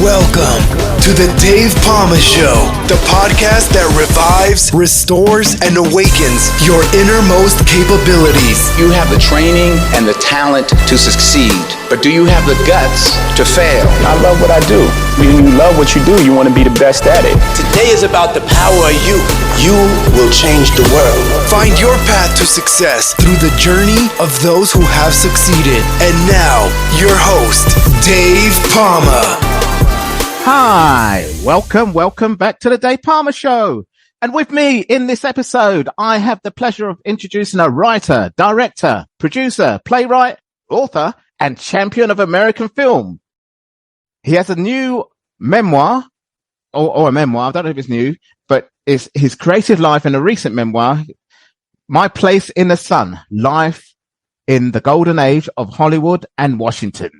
Welcome to the Dave Palma Show, the podcast that revives, restores, and awakens your innermost capabilities. You have the training and the talent to succeed, but do you have the guts to fail? I love what I do. When you love what you do, you want to be the best at it. Today is about the power of you. You will change the world. Find your path to success through the journey of those who have succeeded. And now, your host, Dave Palma. Hi, welcome back to the Dave Palma Show. And with me in this episode, I have the pleasure of introducing a writer, director, producer, playwright, author, and champion of American film. He has a new memoir, or a memoir, I don't know if it's new, but it's his creative life in a recent memoir, My Place in the Sun, Life in the Golden Age of Hollywood and Washington.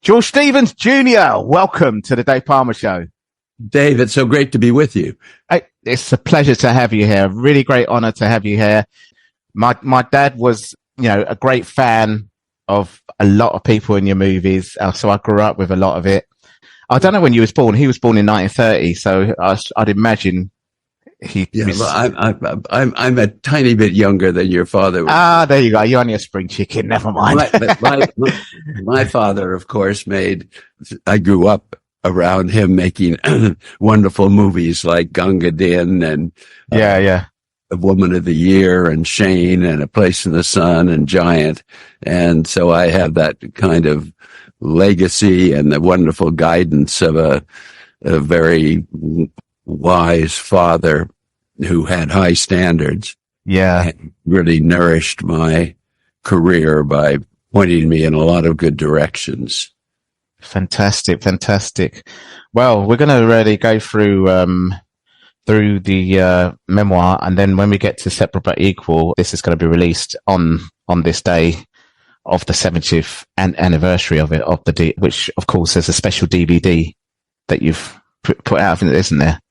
George Stevens Jr., welcome to the Dave Palma Show. Dave, it's so great to be with you. It's a pleasure to have you here. Really great honor to have you here. My dad was, a great fan of a lot of people in your movies. So I grew up with a lot of it. I don't know when you was born. He was born in 1930. So I'd imagine I'm a tiny bit younger than your father was. There you go. You're only a spring chicken. Never mind. My father, of course, I grew up around him making wonderful movies like Gunga Din and A Woman of the Year and Shane and A Place in the Sun and Giant. And so I have that kind of legacy and the wonderful guidance of a very wise father who had high standards. Yeah. And really nourished my career by pointing me in a lot of good directions. Fantastic. Well, we're going to really go through the memoir, and then when we get to Separate but Equal, this is going to be released on this day of the 70th anniversary of it, which of course there's a special DVD that you've put out, isn't there?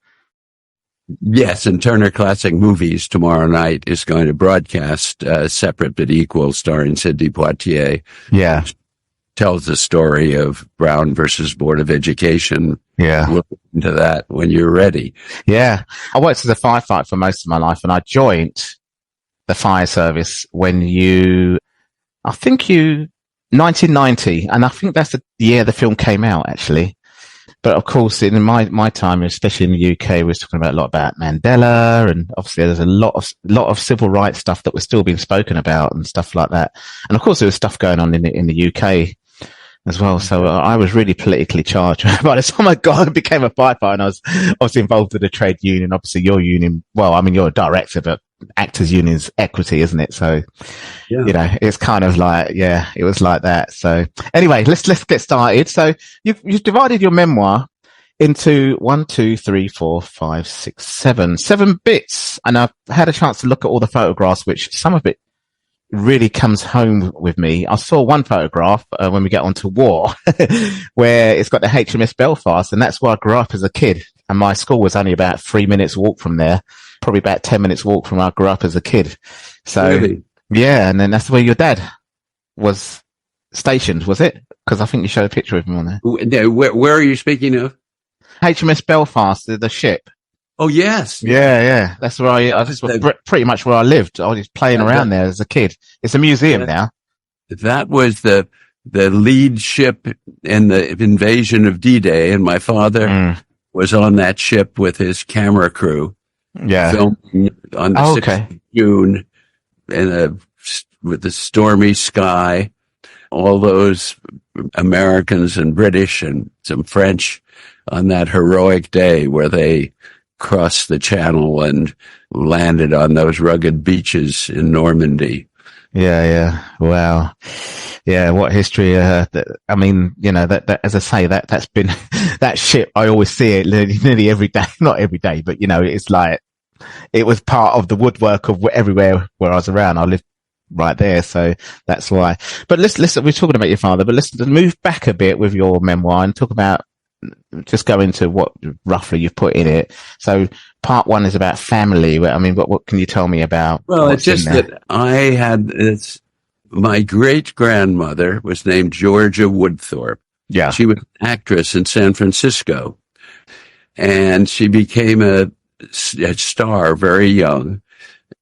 Yes, and Turner Classic Movies tomorrow night is going to broadcast Separate but Equal, starring Sidney Poitier. Yeah. Tells the story of Brown versus Board of Education. Yeah. We'll look into that when you're ready. Yeah. I worked as a firefighter for most of my life, and I joined the fire service when 1990, and I think that's the year the film came out, actually. But of course, in my time, especially in the UK, we were talking a lot about Mandela, and obviously there's a lot of civil rights stuff that was still being spoken about and stuff like that. And of course, there was stuff going on in the UK as well. So I was really politically charged by the time I became a firefighter, and I was obviously involved with the trade union. Obviously, your union. Well, I mean, you're a director, but actors union's equity, isn't it? So, it's kind of like, it was like that. So anyway, let's get started. So you've divided your memoir into 7 bits. And I've had a chance to look at all the photographs, which some of it really comes home with me. I saw one photograph when we get onto war where it's got the HMS Belfast, and that's where I grew up as a kid. And my school was only about 3 minutes walk from there. Probably about 10 minutes walk from where I grew up as a kid. So, really? Yeah. And then that's where your dad was stationed, was it? Because I think you showed a picture of him on there. Where are you speaking of? HMS Belfast, the ship. Oh, yes. Yeah. That's where this was pretty much where I lived. I was just playing around there as a kid. It's a museum now. That was the lead ship in the invasion of D-Day. And my father was on that ship with his camera crew. Yeah. Filming on the 6th of June with the stormy sky, all those Americans and British and some French on that heroic day where they crossed the channel and landed on those rugged beaches in Normandy. Yeah. Wow. Yeah. What history. That as I say, that's been that ship. I always see it nearly every day, not every day, but it's like, it was part of the woodwork of everywhere where I was around. I lived right there. So that's why. But listen, we're talking about your father, but let's move back a bit with your memoir and talk about, just go into what roughly you've put in it. So part one is about family. I mean, what can you tell me about? Well, it's just that my great grandmother was named Georgia Woodthorpe. Yeah. She was an actress in San Francisco, and she became a star very young.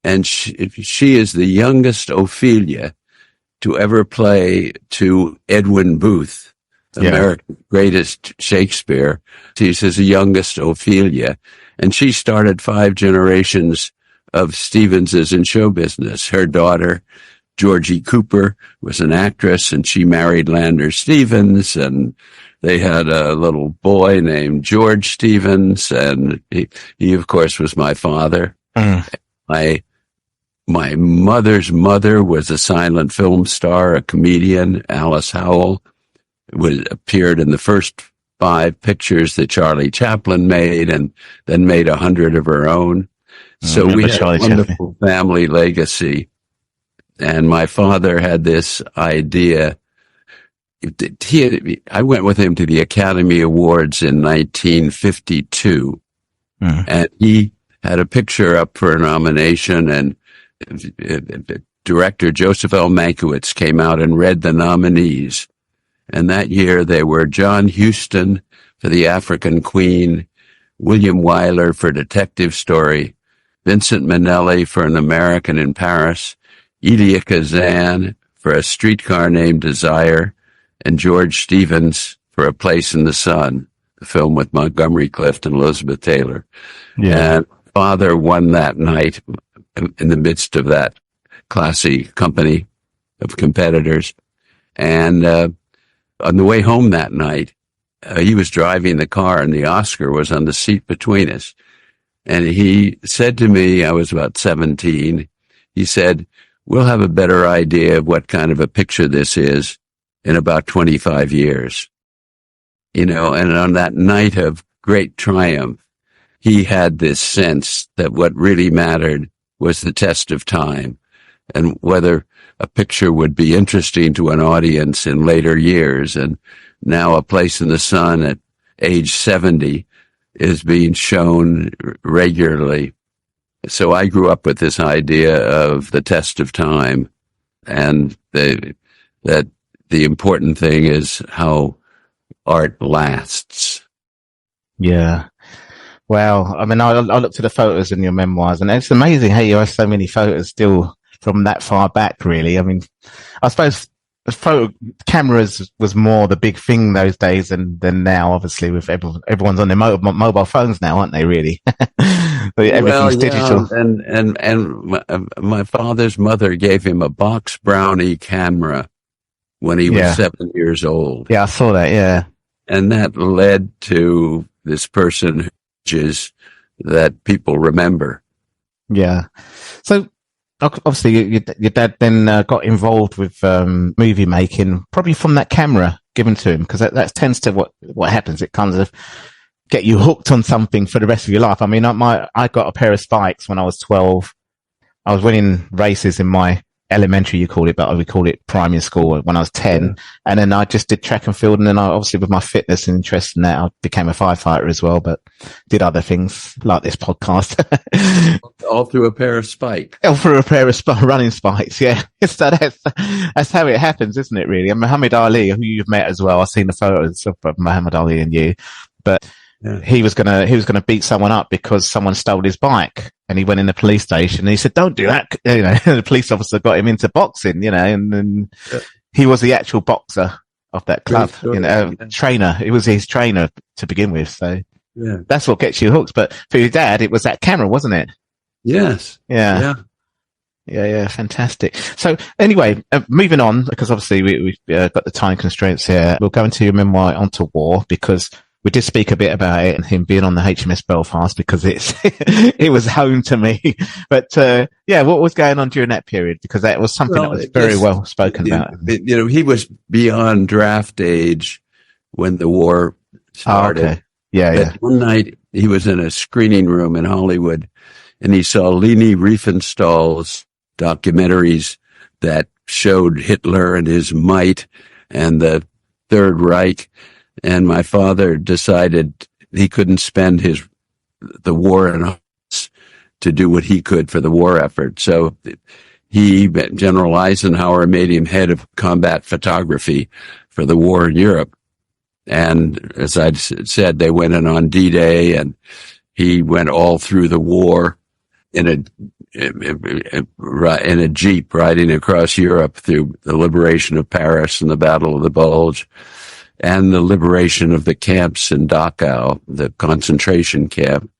And she is the youngest Ophelia to ever play to Edwin Booth, America's greatest Shakespeare. She's his youngest Ophelia. And she started 5 generations of Stevenses in show business. Her daughter, Georgie Cooper, was an actress, and she married Lander Stevens, and they had a little boy named George Stevens, and he of course was my father. My mother's mother was a silent film star, a comedian, Alice Howell, appeared in the first 5 pictures that Charlie Chaplin made, and then made 100 of her own. So we had a wonderful family legacy. And my father had this idea. I went with him to the Academy Awards in 1952, and he had a picture up for a nomination, and director Joseph L. Mankiewicz came out and read the nominees. And that year they were John Huston for The African Queen, William Wyler for Detective Story, Vincent Minnelli for An American in Paris, Elia Kazan for A Streetcar Named Desire, and George Stevens for A Place in the Sun, the film with Montgomery Clift and Elizabeth Taylor. Yeah. And father won that night in the midst of that classy company of competitors. And on the way home that night, he was driving the car, and the Oscar was on the seat between us. And he said to me, I was about 17, he said, "We'll have a better idea of what kind of a picture this is in about 25 years. And on that night of great triumph, he had this sense that what really mattered was the test of time, and whether a picture would be interesting to an audience in later years. And now A Place in the Sun at age 70 is being shown regularly. So I grew up with this idea of the test of time, and that the important thing is how art lasts. Yeah. Well, I mean, I looked at the photos in your memoirs, and it's amazing how you have so many photos still from that far back, really. I mean, I suppose photo cameras was more the big thing those days than now, obviously, with everyone's on their mobile phones now, aren't they, really? Everything's digital. And my father's mother gave him a box Brownie camera when he was 7 years old. Yeah, I saw that, yeah. And that led to this person that people remember. Yeah. So obviously your dad then got involved with movie making, probably from that camera given to him, because that tends to what happens. It kind of get you hooked on something for the rest of your life. I mean, I got a pair of spikes when I was 12. I was winning races in my elementary, you call it, but we call it primary school when I was 10. And then I just did track and field. And then I, obviously with my fitness and interest in that, I became a firefighter as well, but did other things like this podcast. All through a pair of spikes. All through a pair of running spikes, yeah. So that's how it happens, isn't it, really? And Muhammad Ali, who you've met as well, I've seen the photos of Muhammad Ali and you, but he was gonna beat someone up because someone stole his bike, and he went in the police station and he said, "Don't do that." The police officer got him into boxing, and then he was the actual boxer of that club, trainer. It was his trainer to begin with. So that's what gets you hooked. But for your dad, it was that camera, wasn't it? Yes. Yeah. Fantastic. So anyway, moving on, because obviously we've got the time constraints here. We'll go into your memoir, Onto War, because we did speak a bit about it and him being on the HMS Belfast, because it was home to me. But what was going on during that period? Because that was something that was very well spoken about. He was beyond draft age when the war started. Oh, okay. Yeah. One night he was in a screening room in Hollywood, and he saw Leni Riefenstahl's documentaries that showed Hitler and his might and the Third Reich. And my father decided he couldn't spend the war in to do what he could for the war effort. So General Eisenhower made him head of combat photography for the war in Europe. And as I said, they went in on D-Day, and he went all through the war in a Jeep riding across Europe through the liberation of Paris and the Battle of the Bulge and the liberation of the camps in Dachau, the concentration camp,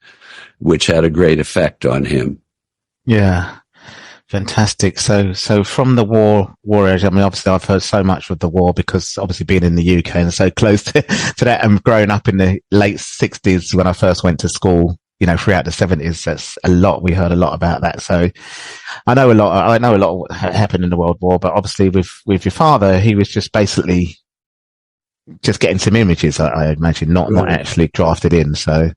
which had a great effect on him. Yeah. Fantastic. So from the war age, I mean, obviously I've heard so much with the war because obviously being in the UK and so close to that and growing up in the late 60s when I first went to school, you know, throughout the 70s, that's a lot. We heard a lot about that. So I know a lot of what happened in the World War, but obviously with your father, he was just basically just getting some images, I imagine, not actually drafted in. So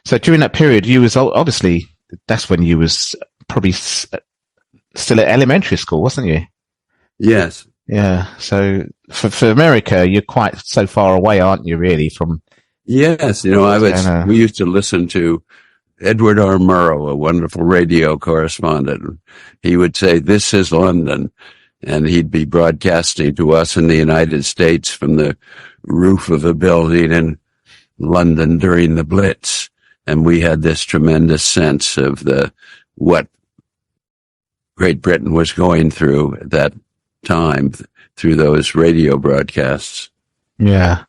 during that period, you was obviously, that's when you was probably still at elementary school, wasn't you? Yes. Yeah. So for America, you're quite so far away, aren't you, really, from... Yes. You know, we used to listen to Edward R. Murrow, a wonderful radio correspondent. He would say, "This is London." And he'd be broadcasting to us in the United States from the roof of a building in London during the Blitz. And we had this tremendous sense of what Great Britain was going through at that time through those radio broadcasts. Yeah.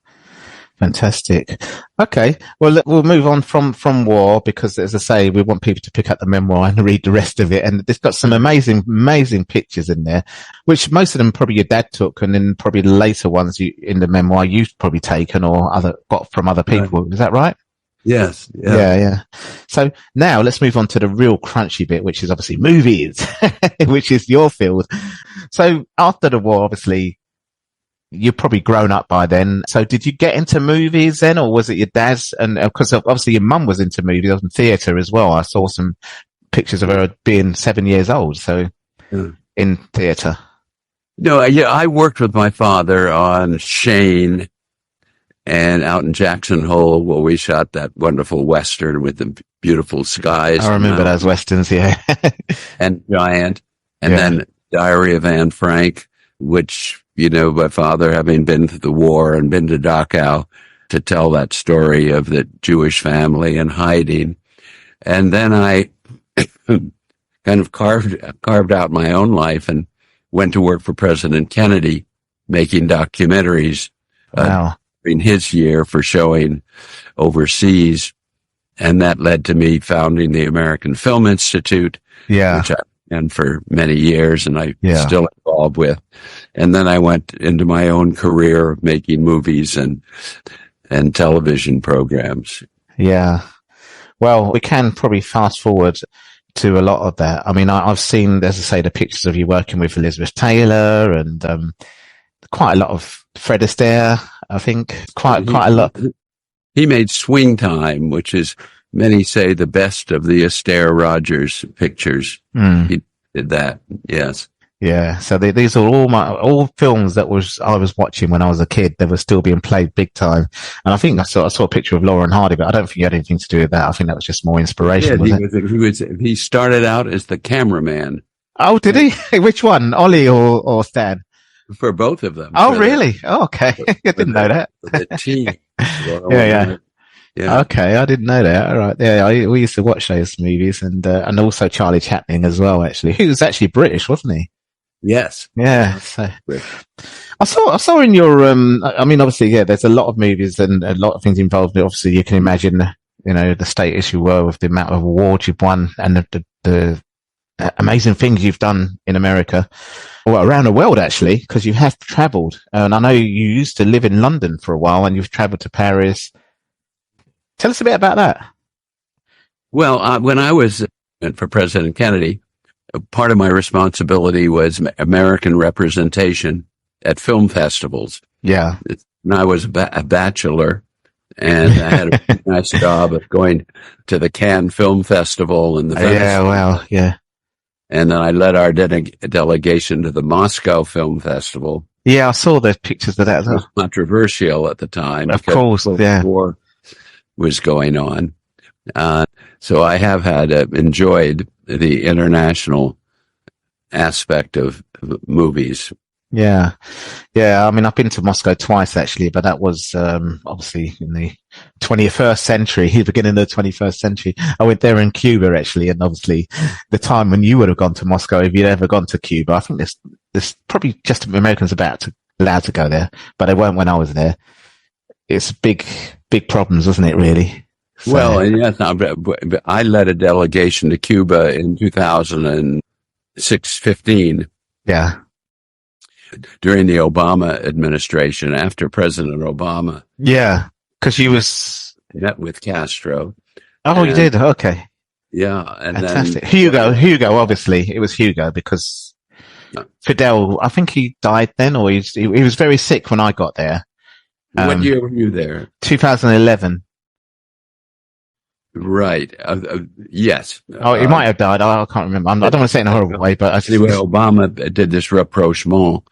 Fantastic. Okay. Well, we'll move on from war because, as I say, we want people to pick up the memoir and read the rest of it. And it's got some amazing pictures in there, which most of them probably your dad took, and then probably the later ones in the memoir you've probably taken or got from other people. Right. Is that right? Yes. Yeah. So now let's move on to the real crunchy bit, which is obviously movies, which is your field. So after the war, obviously, you're probably grown up by then. So did you get into movies then, or was it your dad's? And because obviously your mum was into movies and theatre as well. I saw some pictures of her being 7 years old. So in theatre. No, I worked with my father on Shane and out in Jackson Hole where we shot that wonderful Western with the beautiful skies. I remember those Westerns, yeah. And Giant. And then Diary of Anne Frank, which, you know, my father, having been to the war and been to Dachau, to tell that story of the Jewish family and hiding. And then I kind of carved out my own life and went to work for President Kennedy, making documentaries. Wow. In his year for showing overseas. And that led to me founding the American Film Institute, which I ran for many years and I'm still involved with. And then I went into my own career of making movies and television programs. Yeah. Well, we can probably fast forward to a lot of that. I mean, I've seen, as I say, the pictures of you working with Elizabeth Taylor and quite a lot of Fred Astaire, I think. Quite a lot. He made Swing Time, which is, many say, the best of the Astaire Rogers pictures. He did that, yes. Yeah, so these are all films that I was watching when I was a kid. They were still being played big time, and I think I saw a picture of Lauren Hardy, but I don't think he had anything to do with that. I think that was just more inspiration. He started out as the cameraman. Oh, did he? Which one, Ollie or Stan? For both of them. Oh, really? Oh, okay. I didn't know that. The team. Yeah. Okay, I didn't know that. All right. Yeah, we used to watch those movies, and also Charlie Chaplin as well. Actually, he was actually British, wasn't he? Yes. Yeah. So I saw in your I mean, obviously, there's a lot of movies and a lot of things involved. Obviously, you can imagine, you know, the status you were with the amount of awards you've won and the amazing things you've done in America, well, around the world actually, because you have traveled. And I know you used to live in London for a while, and you've traveled to Paris. Tell us a bit about that. Well, when I was for President Kennedy, part of my responsibility was American representation at film festivals. Yeah. And I was a bachelor, and I had a nice job of going to the Cannes Film Festival and the Venice. Yeah, well, yeah. And then I led our delegation to the Moscow Film Festival. Yeah, I saw the pictures of that. It was controversial at the time. Of course, the war was going on. So I have enjoyed the international aspect of movies. Yeah. Yeah. I mean, I've been to Moscow twice actually, but that was, obviously in the 21st century, the beginning of the 21st century. I went there in Cuba actually. And obviously the time when you would have gone to Moscow, if you'd ever gone to Cuba, I think there's probably just Americans allowed to go there, but they weren't when I was there. It's big problems, wasn't it really? So, well, and yes, I led a delegation to Cuba in 2015. Yeah. During the Obama administration, after President Obama. Yeah, because you met with Castro. Oh, you did? Okay. Yeah. And fantastic. Then Hugo, obviously. It was Hugo because Fidel, I think he died then, or he was very sick when I got there. What year were you there? 2011. Right. Yes. Oh, he might have died. I can't remember. I don't want to say it in a horrible way, but anyway, Obama did this rapprochement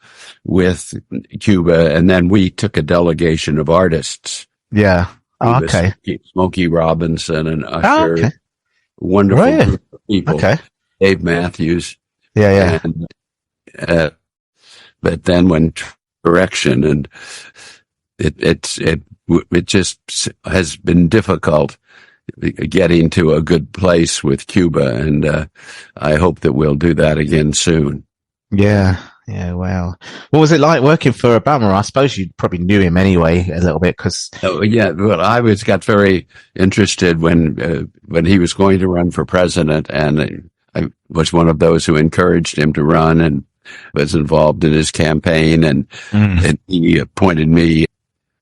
with Cuba, and then we took a delegation of artists. Yeah. Oh, okay. Smokey Robinson and Usher. Okay. Wonderful group of people. Okay. Dave Matthews. Yeah. And, but then when correction, and it just has been difficult getting to a good place with Cuba, and I hope that we'll do that again soon. Yeah, wow. What was it like working for Obama? I suppose you probably knew him anyway a little bit, because... Oh, yeah, well, I got very interested when he was going to run for president, and I was one of those who encouraged him to run and was involved in his campaign, and he appointed me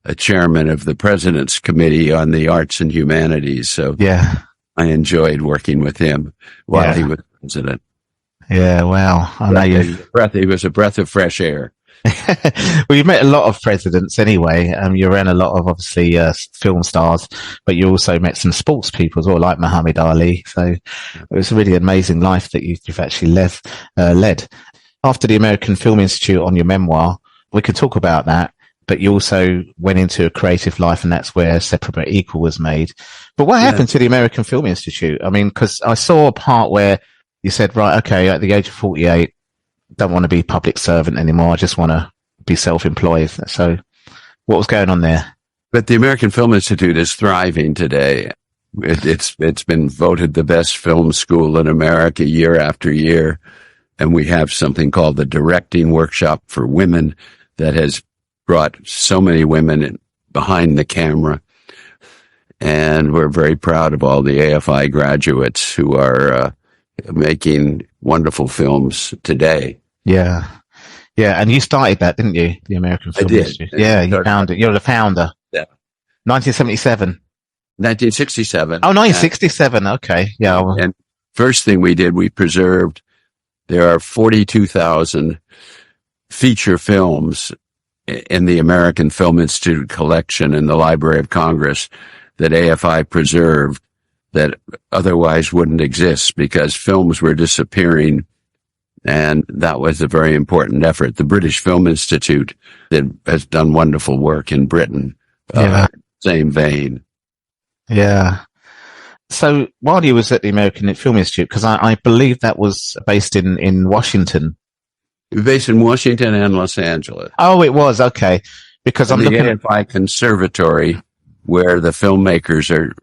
a chairman of the President's Committee on the Arts and Humanities. So yeah, I enjoyed working with him while he was president. Yeah, wow. I know he was a breath of fresh air. Well, you met a lot of presidents anyway. You ran a lot of, obviously, film stars, but you also met some sports people as well, like Muhammad Ali. So it was a really amazing life that you've actually led. After the American Film Institute, on your memoir, we could talk about that. But you also went into a creative life, and that's where Separate but Equal was made. But what happened to the American Film Institute? I mean, because I saw a part where you said, right, okay, at the age of 48, don't want to be public servant anymore. I just want to be self-employed. So what was going on there? But the American Film Institute is thriving today. It's been voted the best film school in America year after year. And we have something called the Directing Workshop for Women that has brought so many women behind the camera. And we're very proud of all the AFI graduates who are making wonderful films today. Yeah. Yeah. And you started that, didn't you? The American Film Institute. Yeah, you founded it. You're the founder. Yeah. 1977. 1967. Oh, 1967. Okay. Yeah. And first thing we did, we preserved, there are 42,000 feature films in the American Film Institute collection in the Library of Congress that AFI preserved that otherwise wouldn't exist because films were disappearing. And that was a very important effort. The British Film Institute has done wonderful work in Britain. Same vein. Yeah. So while you was at the American Film Institute, because I believe that was based in Washington. Based in Washington and Los Angeles. Oh, it was. Okay. Because I'm looking at AFI Conservatory, where the filmmakers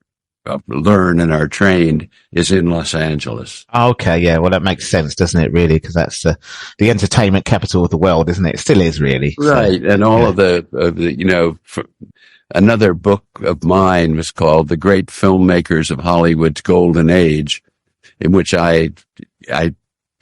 learn and are trained, is in Los Angeles. Okay. Yeah. Well, that makes sense, doesn't it, really? Because that's the entertainment capital of the world, isn't it? It still is, really. Right. So, and all of the another book of mine was called The Great Filmmakers of Hollywood's Golden Age, in which I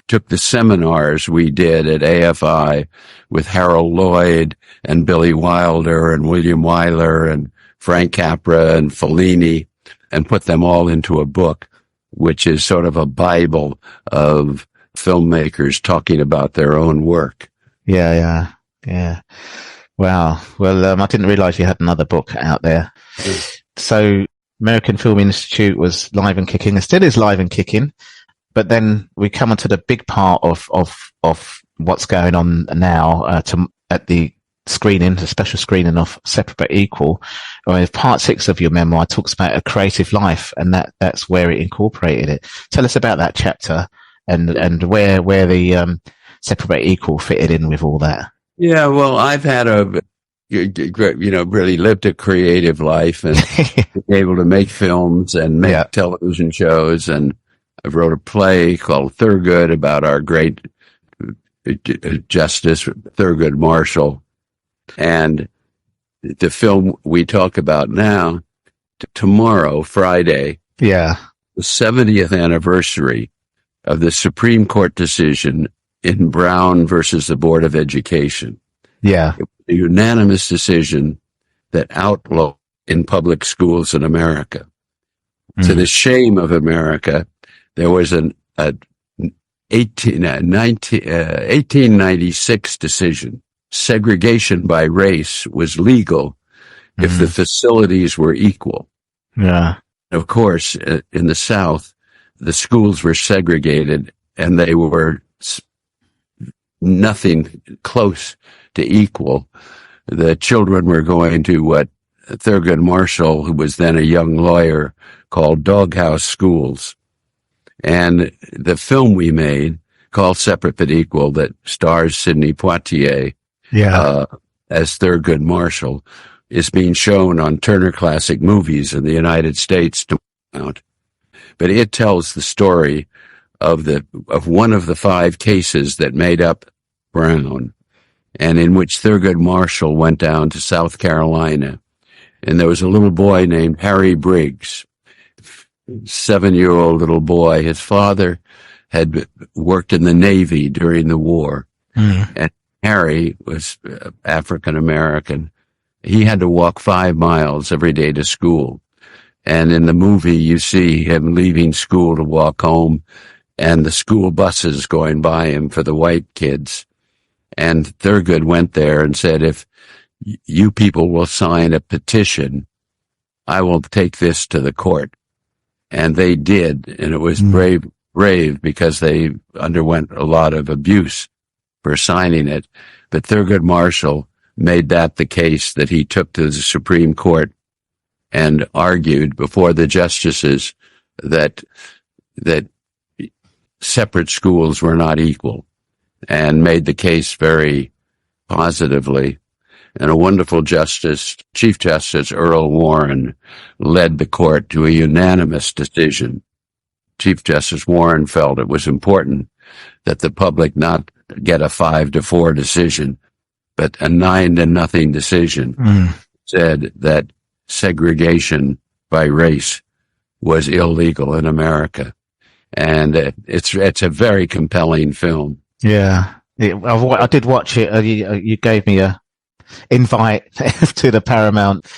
took the seminars we did at AFI with Harold Lloyd and Billy Wilder and William Wyler and Frank Capra and Fellini and put them all into a book, which is sort of a Bible of filmmakers talking about their own work. Yeah. Wow. Well, I didn't realize you had another book out there. So American Film Institute was live and kicking, and still is live and kicking. But then we come onto the big part of what's going on now at the screening, the special screening of Separate but Equal. Part 6 of your memoir talks about a creative life, and that's where it incorporated it. Tell us about that chapter and where the Separate but Equal fitted in with all that. Yeah, well, I've had really lived a creative life and been able to make films and make television shows. And I wrote a play called Thurgood about our great Justice Thurgood Marshall. And the film we talk about now, tomorrow, Friday, the 70th anniversary of the Supreme Court decision in Brown versus the Board of Education. Yeah. It was a unanimous decision that outlawed in public schools in America. To the shame of America, there was an 1896 decision. Segregation by race was legal if the facilities were equal. Yeah. Of course, in the South, the schools were segregated and they were nothing close to equal. The children were going to what Thurgood Marshall, who was then a young lawyer, called doghouse schools. And the film we made, called Separate but Equal, that stars Sidney Poitier as Thurgood Marshall, is being shown on Turner Classic Movies in the United States to out. But it tells the story of one of the 5 cases that made up Brown, and in which Thurgood Marshall went down to South Carolina. And there was a little boy named Harry Briggs, 7-year-old little boy. His father had worked in the Navy during the war, and Harry was African American. He had to walk 5 miles every day to school. And in the movie, you see him leaving school to walk home and the school buses going by him for the white kids. And Thurgood went there and said, if you people will sign a petition, I will take this to the court. And they did. And it was brave because they underwent a lot of abuse for signing it. But Thurgood Marshall made that the case that he took to the Supreme Court and argued before the justices that separate schools were not equal, and made the case very positively. And a wonderful justice, Chief Justice Earl Warren, led the court to a unanimous decision. Chief Justice Warren felt it was important that the public not get a 5-4 decision, but a 9-0 decision, said that segregation by race was illegal in America. And it's a very compelling film. Yeah. I did watch it. You gave me a invite to the Paramount,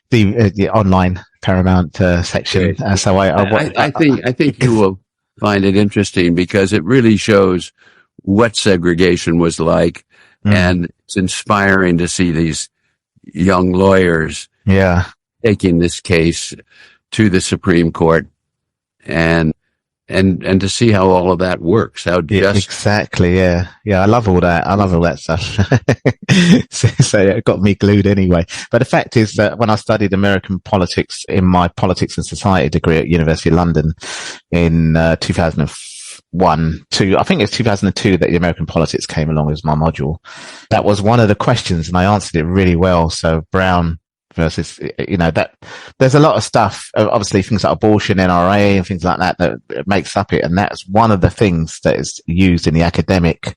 the online Paramount section. So I think you will find it interesting because it really shows what segregation was like, and it's inspiring to see these young lawyers taking this case to the Supreme Court and to see how all of that works. How just exactly, yeah. I love all that. I love all that stuff. so it got me glued anyway. But the fact is that when I studied American politics in my politics and society degree at University of London in 2001, I think it's 2002 that the American politics came along as my module. That was one of the questions, and I answered it really well. So Brown versus, that there's a lot of stuff, obviously things like abortion, NRA and things like that makes up it. And that's one of the things that is used in the academic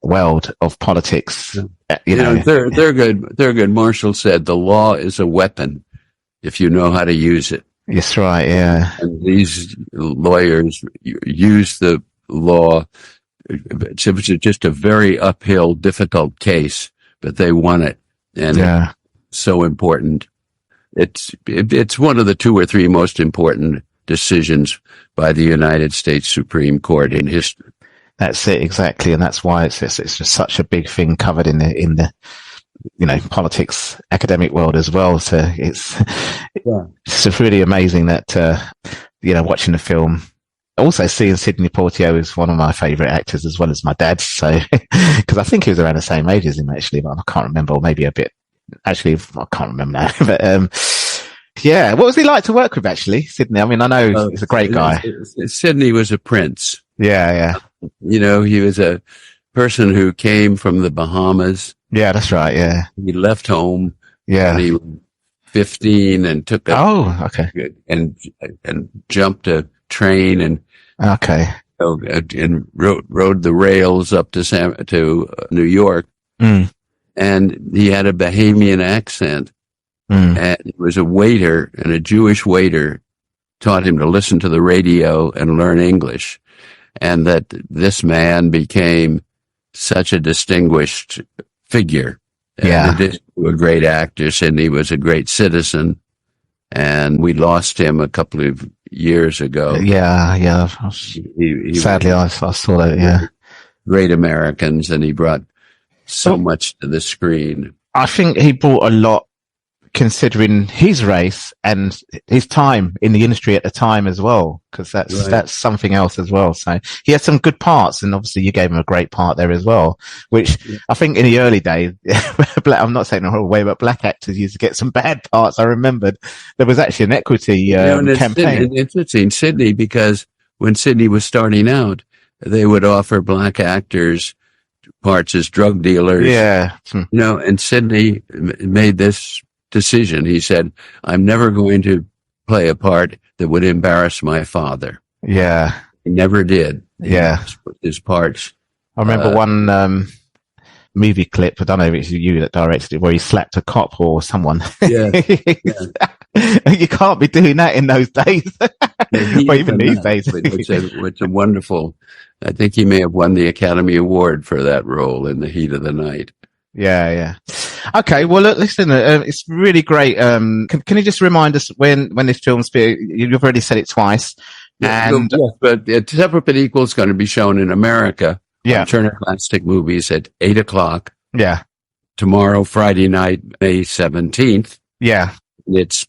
world of politics. Thurgood Marshall said the law is a weapon if you know how to use it. That's right. Yeah. And these lawyers use the law. It was just a very uphill, difficult case, but they won it. And so important. It's one of the 2 or 3 most important decisions by the United States Supreme Court in history. That's it, exactly, and that's why it's just such a big thing covered in the politics academic world as well. So it's really amazing that watching the film. Also, seeing Sidney Poitier is one of my favourite actors as well as my dad. So because I think he was around the same age as him actually, but I can't remember, or maybe a bit. Actually, I can't remember now, but what was he like to work with? Actually, Sidney. I mean, I know he's a great guy. Sidney was a prince. Yeah. He was a person who came from the Bahamas Yeah, that's right. Yeah. He left home. Yeah. And he was 15 and took and jumped a train and and rode the rails up to New York. And he had a Bahamian accent. And he was a waiter, and a Jewish waiter taught him to listen to the radio and learn English. And that this man became such a distinguished figure. Yeah. In addition to a great actor, Sidney was a great citizen. And we lost him a couple of years ago. Yeah. Sadly, I saw that, yeah. Great Americans, and he brought so much to the screen. I think he brought a lot, considering his race and his time in the industry at the time as well, because that's something else as well. So he had some good parts, and obviously you gave him a great part there as well, which I think in the early days, I'm not saying the whole way, but black actors used to get some bad parts. I remembered there was actually an equity campaign. It's interesting, Sidney, because when Sidney was starting out, they would offer black actors parts as drug dealers. Yeah. And Sidney made this decision. He said, I'm never going to play a part that would embarrass my father. Yeah. He never did. Yeah. His parts. I remember one movie clip, I don't know if it's you that directed it, where he slapped a cop or someone. Yeah. You can't be doing that in those days. Well, even these days. It's a wonderful, I think he may have won the Academy Award for that role in The Heat of the Night. Yeah. Okay, well, look, listen, it's really great. Can you just remind us when this film's you've already said it twice. And but Separate but Equal is going to be shown in America. Yeah. On Turner Classic Movies at 8:00. Yeah. Tomorrow, Friday night, May 17th. Yeah.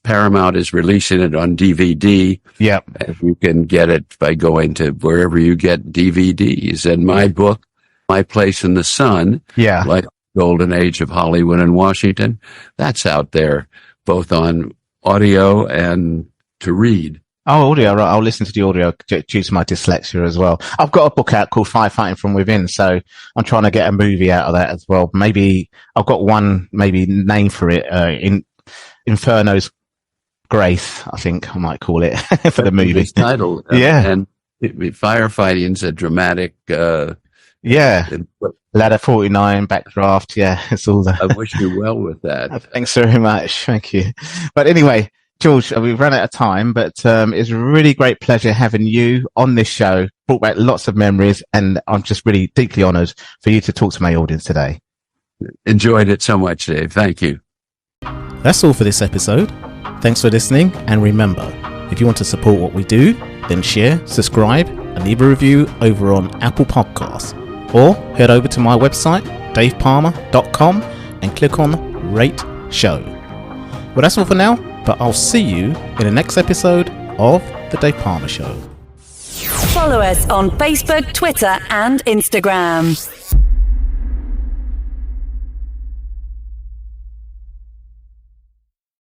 Paramount is releasing it on DVD. Yeah. You can get it by going to wherever you get DVDs. And my book, My Place in the Sun. Yeah. Like Golden Age of Hollywood and Washington. That's out there, both on audio and to read. Oh, audio, right. I'll listen to the audio due to my dyslexia as well. I've got a book out called Firefighting from Within, so I'm trying to get a movie out of that as well. Maybe I've got one name for it, Inferno's Grace, I think I might call it for the movie. His title. And firefighting's a dramatic, Ladder 49, Backdraft. Yeah, it's all that. I wish you well with that. Thanks very much. Thank you. But anyway, George, we've run out of time, but it's a really great pleasure having you on this show. Brought back lots of memories, and I'm just really deeply honoured for you to talk to my audience today. Enjoyed it so much, Dave. Thank you. That's all for this episode. Thanks for listening, and remember, if you want to support what we do, then share, subscribe, and leave a review over on Apple Podcasts. Or head over to my website, davepalmer.com, and click on Rate Show. Well, that's all for now, but I'll see you in the next episode of The Dave Palmer Show. Follow us on Facebook, Twitter, and Instagram.